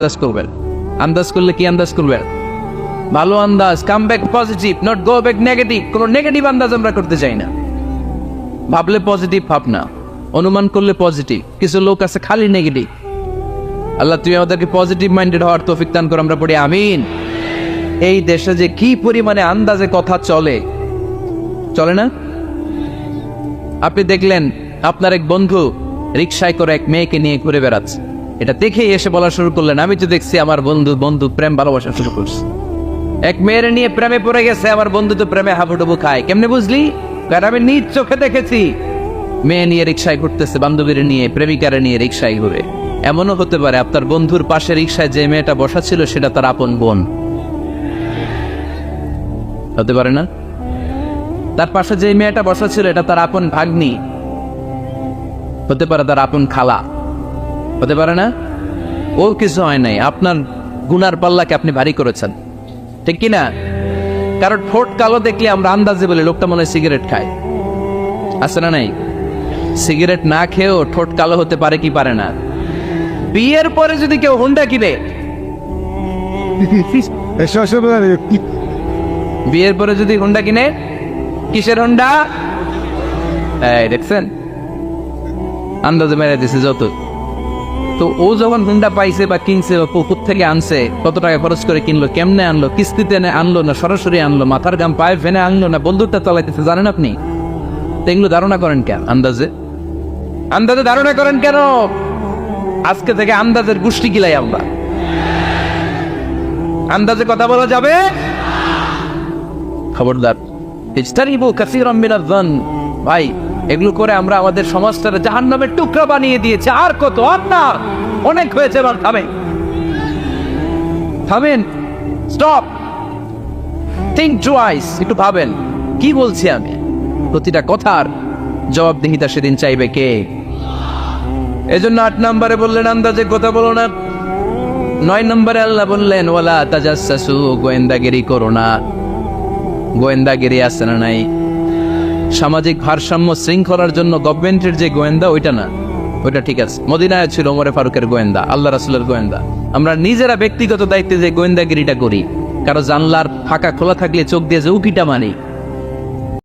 আন্দাজ করবেন। আন্দাজ করলে কি আন্দাজ করবেন? ভালো আন্দাজ, come back positive, not go back negative. কোনো নেগেটিভ আন্দাজ আমরা করতে চাই না। ভাবলে পজিটিভ ভাবনা, অনুমান করলে পজিটিভ। কিছু লোক আছে খালি নেগেটিভ। আল্লাহ তুই আমাদেরকে পজিটিভ মাইন্ডেড হওয়ার তৌফিক দান কর, আমরা পড়ি আমিন। এই দেশে যে কি পরিমাণে আন্দাজে কথা চলে, চলে না? আপনি দেখলেন আপনার এক বন্ধু রিকশায় করে এক মেয়েকে নিয়ে ঘুরে বেড়াচ্ছে, এটা দেখেই এসে বলা শুরু করলেন, আমি তো দেখছি আমার বন্ধু প্রেম ভালোবাসা শুরু করছে, এক মেয়ের নিয়ে প্রেমে পড়ে গেছে, আমার বন্ধু তো প্রেমে হাবুডুবু খায়। কেমনে বুঝলি? কারণ আমি নিজ চোখে দেখেছি। মেয়ে নিয়ে রিকশায় ঘুরতেছে, বান্ধবীর নিয়ে, প্রেমিকারে নিয়ে রিকশায় ঘুরে। এমনও হতে পারে আপনার বন্ধুর পাশে রিকশায় যে মেয়েটা বসা ছিল সেটা তার আপন বোন, হতে পারে না? তার পাশে যে মেয়েটা বসা ছিল এটা তার আপন ভাগ্নি, হতে পারে তার আপন খালা, হতে পারে না? ও কিছু হয় নাই, আপনার গুনার পাল্লাকে আপনি ভারী করেছেন, ঠিক কিনা? কারণ ঠোঁট কালো দেখলে আমরা আন্দাজে বলি লোকটা মনে হয় সিগারেট খায়, আছে না নাই? সিগারেট না খেয়েও ঠোঁট কালো হতে পারে কি পারে না? বিয়ের পরে যদি কেউ হুন্ডা কিনে, বিয়ের পরে যদি হুন্ডা কিনে, কিসের হুন্ডা? এই দেখছেন, আন্দাজে মেরে দিছে যত। তো ও যখন হুন্ডা পাইছে বা কিনছে বা পুকুর থেকে আনছে, কত টাকা খরচ করে কিনলো, কেমনে আনলো, কিস্তিতে আনলো না সরাসরি আনলো, মাথার গাম পায়ে ফেনে আনলো না বন্দুকটা চালাইতেছে, জানেন আপনি? এগুলো ধারণা করেন কেন? আন্দাজে আন্দাজে ধারণা করেন কেন? আজকে থেকে আন্দাজের গোষ্ঠী গিলাই আমরা। আন্দাজে কথা বলা যাবে, খবরদার। ইজতানিবু কাসীরাম মিনাজ যান। ভাই, এগুলো করে আমরা আমাদের সমাজটাকে জাহান্নামের টুকরা বানিয়ে দিয়েছি। আর কত? আর না, অনেক হয়েছে। এবার থামেন, থামেন, স্টপ, থিঙ্ক টুয়াইস। একটু ভাবেন কি বলছি আমি। প্রতিটা কথার জবাবদিহিতা সেদিন চাইবে কে? এজন্য 8 নম্বরে বললেন আন্দাজে কথা বলো না। 9 নম্বরে আল্লাহ বললেন ওয়ালা তাজাসসু, গোয়েন্দাগিরি করো না। গোয়েন্দাগিরি আছে না নাই? সামাজিক ভারসাম্য শৃঙ্খলার জন্য গভর্নমেন্টের যে গোয়েন্দা, ওইটা না, ওইটা ঠিক আছে। মদিনায় ছিল ওমরে ফারুকের গোয়েন্দা, আল্লাহ রাসূলের গোয়েন্দা। আমরা নিজেরা ব্যক্তিগত দায়িত্বে যে গোয়েন্দাগিরিটা করি, কারো জানলার ফাঁকা খোলা থাকলে চোখ দিয়ে যে উকিটা মারি,